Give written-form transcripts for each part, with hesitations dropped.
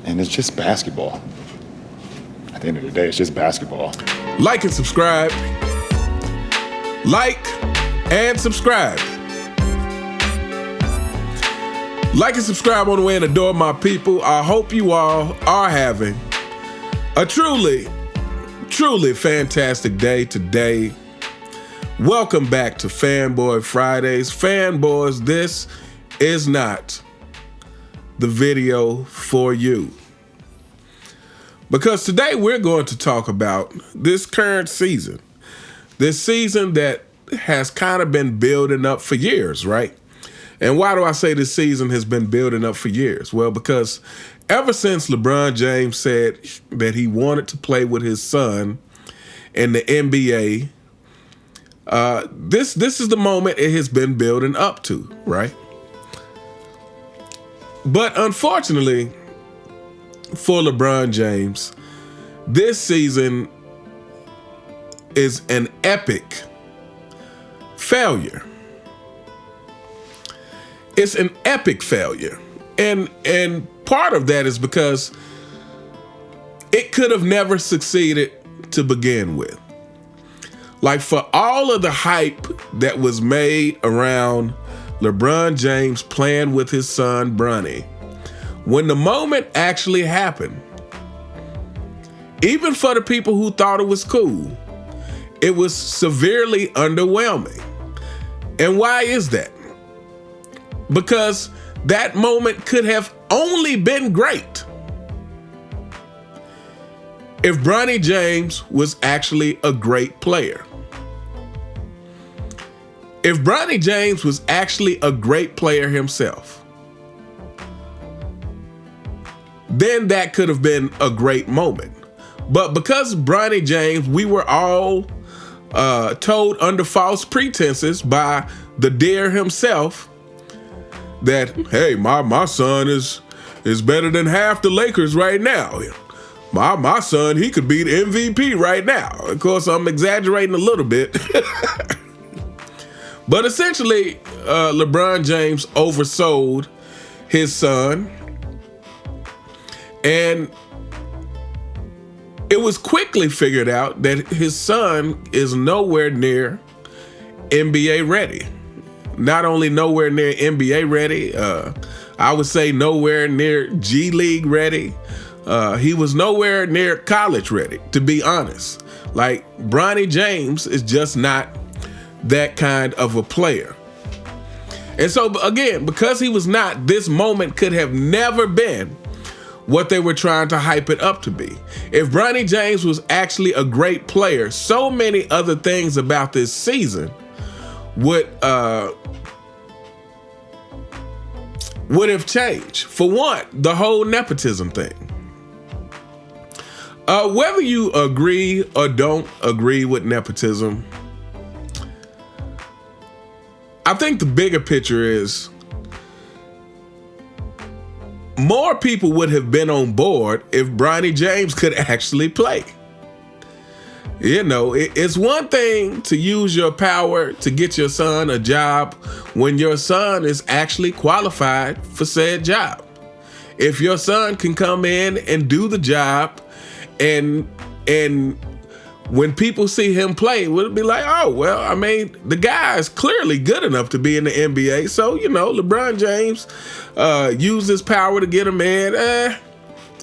And it's just basketball. At the end of the day, it's just basketball. Like and subscribe. Like and subscribe. Like and subscribe on the way in the door, my people. I hope you all are having a truly, truly fantastic day today. Welcome back to Fanboy Fridays. Fanboys, this is not the video for you. Because today we're going to talk about this current season. This season that has kind of been building up for years, right? And why do I say this season has been building up for years? Well, because ever since LeBron James said that he wanted to play with his son in the NBA, this is the moment it has been building up to, right? But unfortunately for LeBron James, this season is an epic failure. It's an epic failure. And part of that is because it could have never succeeded to begin with. Like, for all of the hype that was made around LeBron James playing with his son, Bronny, when the moment actually happened, even for the people who thought it was cool, it was severely underwhelming. And why is that? Because that moment could have only been great if Bronny James was actually a great player. If Bronny James was actually a great player himself, then that could have been a great moment. But because Bronny James, we were all told under false pretenses by the deer himself that, hey, my son is better than half the Lakers right now. My son, he could be the MVP right now. Of course, I'm exaggerating a little bit. But essentially, LeBron James oversold his son. And it was quickly figured out that his son is nowhere near NBA ready. Not only nowhere near NBA ready, I would say nowhere near G League ready. He was nowhere near college ready, to be honest. Like, Bronny James is just not that kind of a player. And so, again, because he was not, this moment could have never been what they were trying to hype it up to be. If Bronny James was actually a great player, so many other things about this season would have changed. For one, the whole nepotism thing. Whether you agree or don't agree with nepotism, I think the bigger picture is more people would have been on board if Bronny James could actually play. You know, it's one thing to use your power to get your son a job when your son is actually qualified for said job. If your son can come in and do the job, and when people see him play, we'll be like, oh, well, I mean, the guy is clearly good enough to be in the NBA. So, you know, LeBron James used his power to get him in.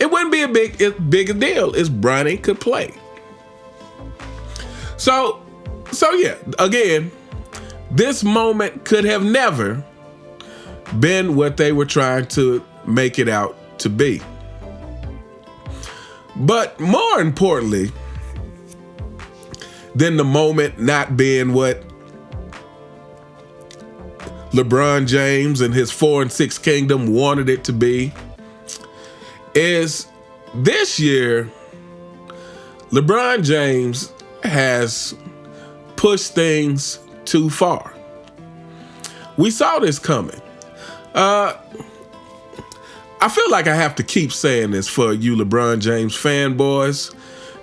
It wouldn't be a big a deal if Bronny could play. So yeah, again, this moment could have never been what they were trying to make it out to be. But more importantly than the moment not being what LeBron James and his 4-6 kingdom wanted it to be, is this year, LeBron James has pushed things too far. We saw this coming. I feel like I have to keep saying this for you LeBron James fanboys,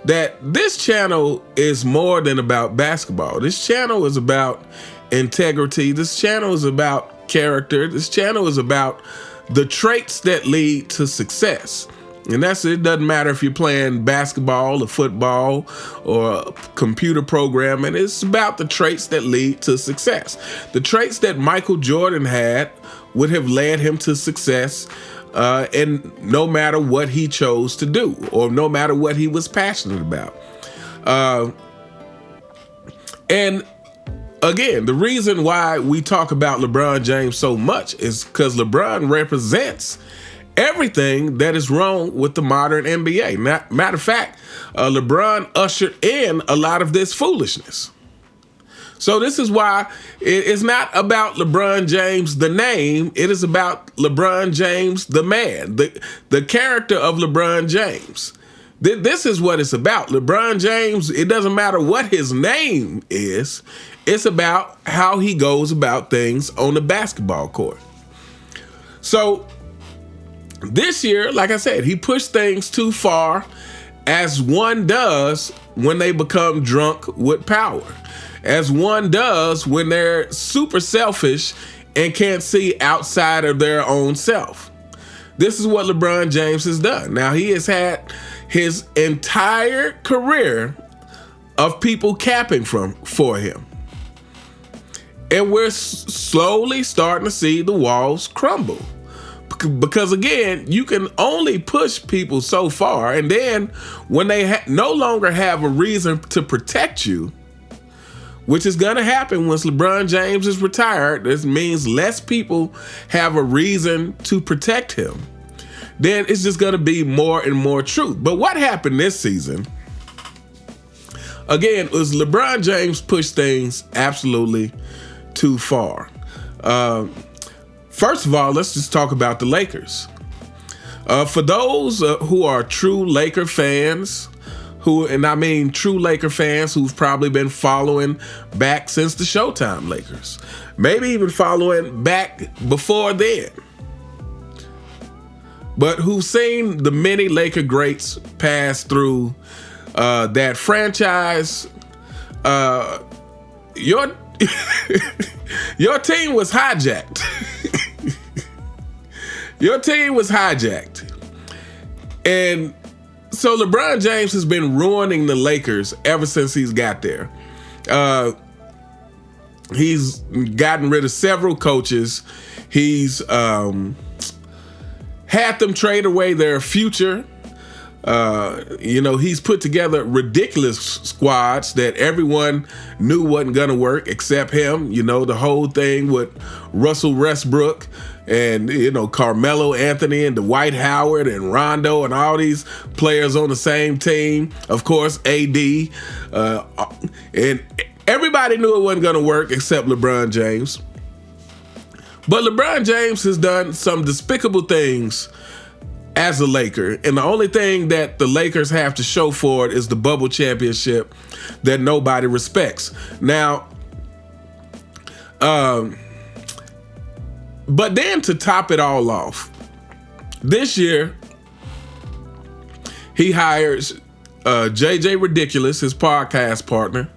that this channel is more than about basketball. This channel is about integrity. This channel is about character. This channel is about the traits that lead to success. And that's it. It doesn't matter if you're playing basketball or football or computer programming. It's about the traits that lead to success. The traits that Michael Jordan had would have led him to success, and no matter what he chose to do or no matter what he was passionate about. And again, the reason why we talk about LeBron James so much is because LeBron represents everything that is wrong with the modern NBA. Matter of fact, LeBron ushered in a lot of this foolishness. So this is why it's not about LeBron James, the name. It is about LeBron James, the man, the character of LeBron James. This is what it's about. LeBron James, it doesn't matter what his name is. It's about how he goes about things on the basketball court. So this year, like I said, he pushed things too far, as one does when they become drunk with power, as one does when they're super selfish and can't see outside of their own self. This is what LeBron James has done. Now, he has had his entire career of people capping for him. And we're slowly starting to see the walls crumble. Because again, you can only push people so far, and then when they no longer have a reason to protect you, which is going to happen once LeBron James is retired, this means less people have a reason to protect him, then it's just going to be more and more truth. But what happened this season, again, was LeBron James pushed things absolutely too far. First of all, let's just talk about the Lakers. For those who are true Laker fans, true Laker fans who've probably been following back since the Showtime Lakers, maybe even following back before then, but who've seen the many Laker greats pass through that franchise, your team was hijacked. Your team was hijacked. And so LeBron James has been ruining the Lakers ever since he's got there. He's gotten rid of several coaches. He's had them trade away their future. He's put together ridiculous squads that everyone knew wasn't going to work except him. The whole thing with Russell Westbrook and, Carmelo Anthony and Dwight Howard and Rondo and all these players on the same team. Of course, AD. And everybody knew it wasn't going to work except LeBron James. But LeBron James has done some despicable things as a Laker, and the only thing that the Lakers have to show for it is the bubble championship that nobody respects. Now, but then to top it all off, this year he hires JJ Ridiculous, his podcast partner,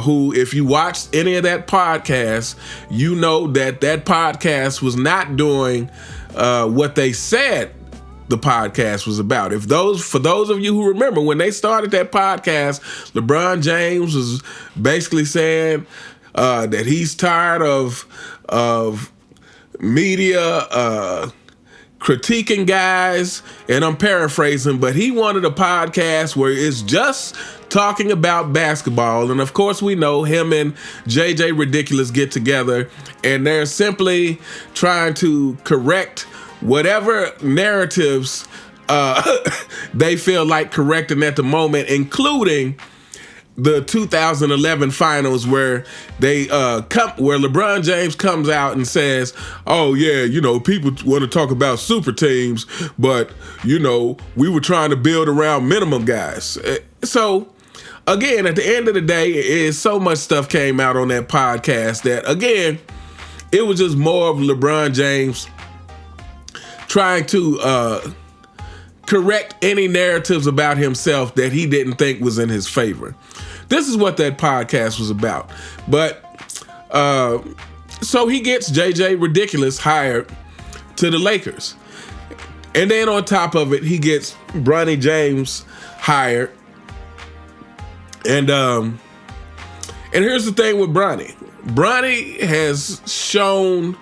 who, if you watched any of that podcast, you know that podcast was not doing what they said the podcast was about. For those of you who remember, when they started that podcast, LeBron James was basically saying that he's tired of media critiquing guys, and I'm paraphrasing, but he wanted a podcast where it's just talking about basketball. And of course, we know him and JJ Ridiculous get together, and they're simply trying to correct whatever narratives they feel like correcting at the moment, including the 2011 finals where where LeBron James comes out and says, "Oh yeah, people want to talk about super teams, but we were trying to build around minimum guys." So again, at the end of the day, so much stuff came out on that podcast that, again, it was just more of LeBron James trying to correct any narratives about himself that he didn't think was in his favor. This is what that podcast was about. But so he gets JJ Ridiculous hired to the Lakers. And then on top of it, he gets Bronny James hired. And here's the thing with Bronny. Bronny has shown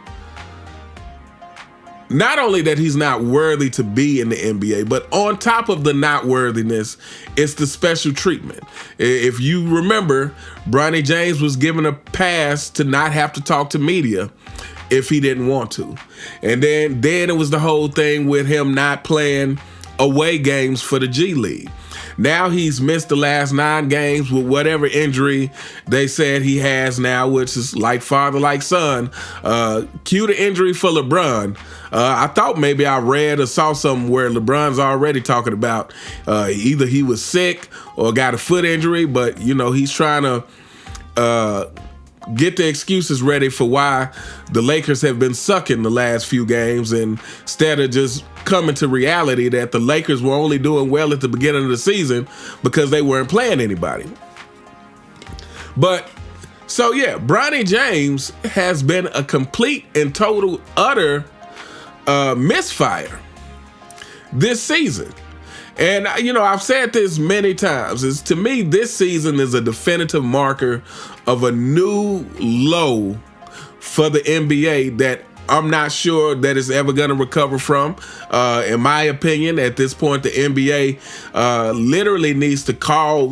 not only that he's not worthy to be in the NBA, but on top of the not worthiness, it's the special treatment. If you remember, Bronny James was given a pass to not have to talk to media if he didn't want to. And then it was the whole thing with him not playing away games for the G League. Now he's missed the last 9 games with whatever injury they said he has now, which is like father, like son. Cue the injury for LeBron. I thought maybe I read or saw something where LeBron's already talking about either he was sick or got a foot injury, but, you know, he's trying to get the excuses ready for why the Lakers have been sucking the last few games, and instead of just coming to reality that the Lakers were only doing well at the beginning of the season because they weren't playing anybody. But so yeah, Bronny James has been a complete and total utter misfire this season. And, you know, I've said this many times, to me, this season is a definitive marker of a new low for the NBA that I'm not sure that it's ever going to recover from. In my opinion, at this point, the NBA literally needs to call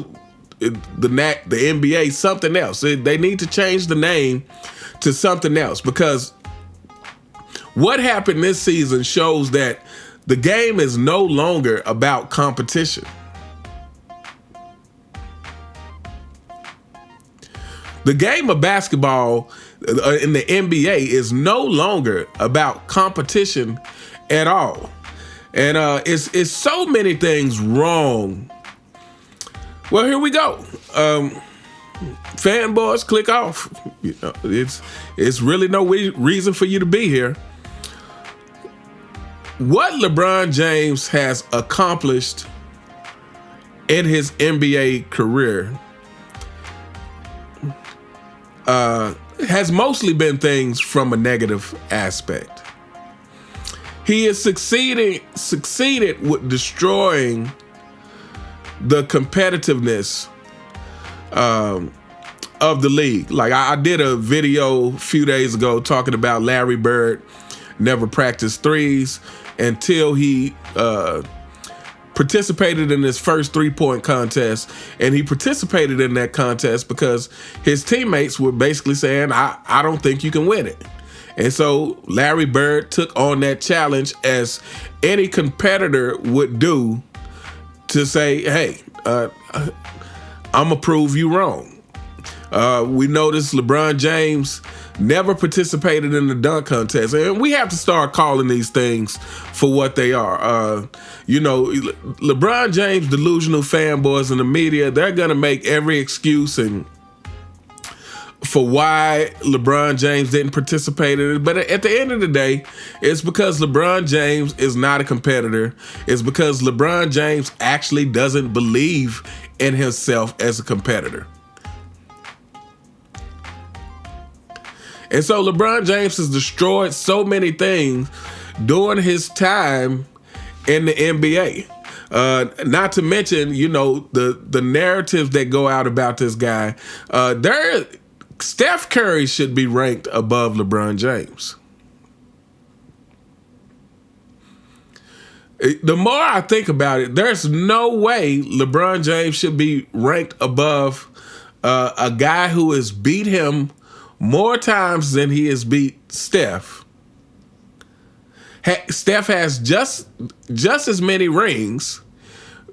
the NBA something else. They need to change the name to something else, because what happened this season shows that the game is no longer about competition. The game of basketball in the NBA is no longer about competition at all. And it's so many things wrong. Well, here we go. Fanboys, click off. You know, it's really no reason for you to be here. What LeBron James has accomplished in his NBA career has mostly been things from a negative aspect. He has succeeded with destroying the competitiveness of the league. Like I did a video a few days ago talking about Larry Bird never practiced threes until he participated in his first 3-point contest. And he participated in that contest because his teammates were basically saying, I don't think you can win it. And so Larry Bird took on that challenge, as any competitor would do, to say, hey, I'm going to prove you wrong. We noticed LeBron James never participated in the dunk contest. And we have to start calling these things for what they are. You know, LeBron James delusional fanboys in the media, they're going to make every excuse and for why LeBron James didn't participate in it. But at the end of the day, it's because LeBron James is not a competitor. It's because LeBron James actually doesn't believe in himself as a competitor. And so LeBron James has destroyed so many things during his time in the NBA. Not to mention, you know, the narratives that go out about this guy. Steph Curry should be ranked above LeBron James. The more I think about it, there's no way LeBron James should be ranked above a guy who has beat him more times than he has beat Steph. Steph has just as many rings,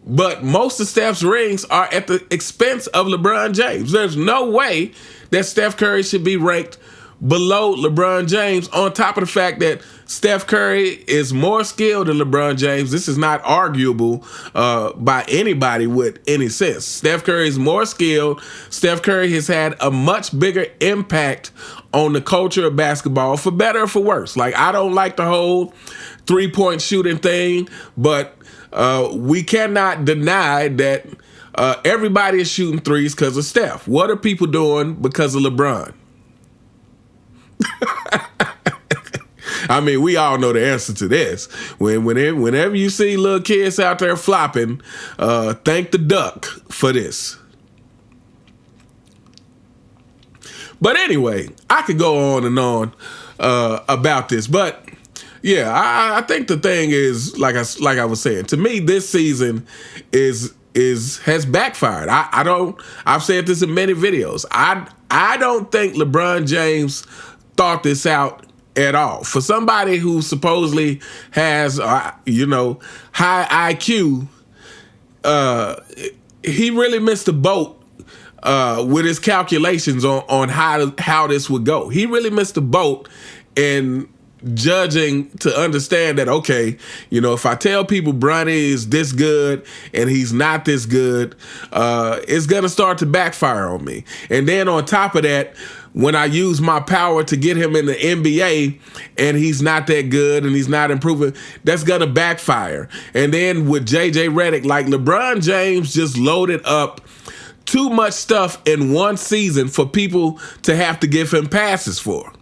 but most of Steph's rings are at the expense of LeBron James. There's no way that Steph Curry should be ranked below LeBron James, on top of the fact that Steph Curry is more skilled than LeBron James. This is not arguable by anybody with any sense. Steph Curry is more skilled. Steph Curry has had a much bigger impact on the culture of basketball, for better or for worse. Like, I don't like the whole 3-point shooting thing, but we cannot deny that everybody is shooting threes because of Steph. What are people doing because of LeBron? I mean, we all know the answer to this. Whenever you see little kids out there flopping, thank the duck for this. But anyway, I could go on and on about this, but yeah, I think the thing is, like I was saying, to me, this season has backfired. I've said this in many videos. I don't think LeBron James thought this out at all. For somebody who supposedly has, high IQ, he really missed the boat with his calculations on how this would go. He really missed the boat in judging to understand that, okay, if I tell people Bronny is this good and he's not this good, it's going to start to backfire on me. And then on top of that, when I use my power to get him in the NBA and he's not that good and he's not improving, that's going to backfire. And then with JJ Redick, like LeBron James just loaded up too much stuff in one season for people to have to give him passes for.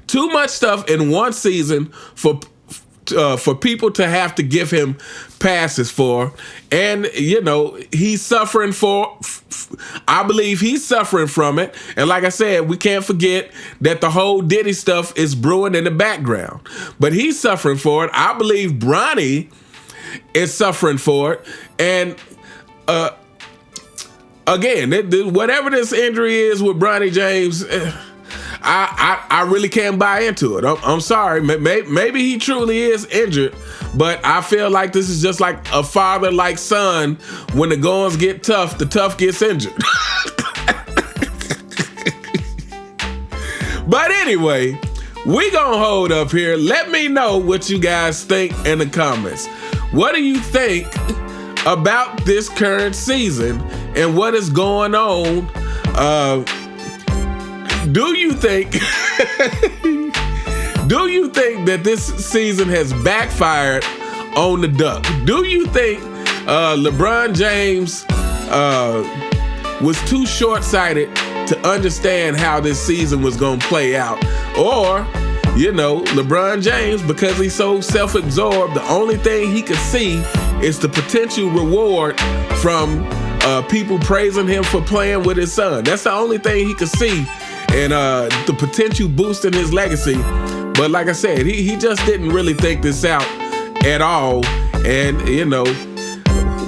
Too much stuff in one season for people to have to give him passes for. And, he's suffering I believe he's suffering from it. And like I said, we can't forget that the whole Diddy stuff is brewing in the background. But he's suffering for it. I believe Bronny is suffering for it. And, again, whatever this injury is with Bronny James, I really can't buy into it. I'm sorry. Maybe he truly is injured, but I feel like this is just like a father like son. When the goings get tough, the tough gets injured. But anyway, we gonna hold up here. Let me know what you guys think in the comments. What do you think about this current season and what is going on? Do you think that this season has backfired on the duck? Do you think LeBron James was too short-sighted to understand how this season was going to play out? Or, LeBron James, because he's so self-absorbed, the only thing he could see is the potential reward from people praising him for playing with his son. That's the only thing he could see. And the potential boost in his legacy. But like I said, he just didn't really think this out at all. And,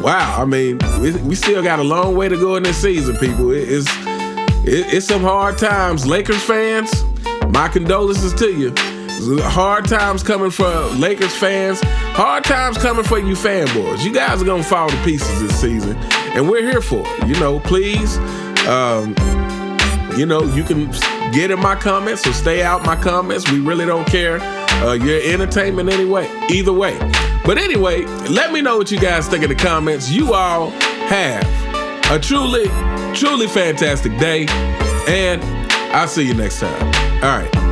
wow, I mean, we still got a long way to go in this season, people. It's some hard times. Lakers fans, my condolences to you. Hard times coming for Lakers fans. Hard times coming for you fanboys. You guys are going to fall to pieces this season. And we're here for it. Please, you can get in my comments or stay out my comments. We really don't care. Your entertainment anyway, either way. But anyway, let me know what you guys think in the comments. You all have a truly, truly fantastic day. And I'll see you next time. All right.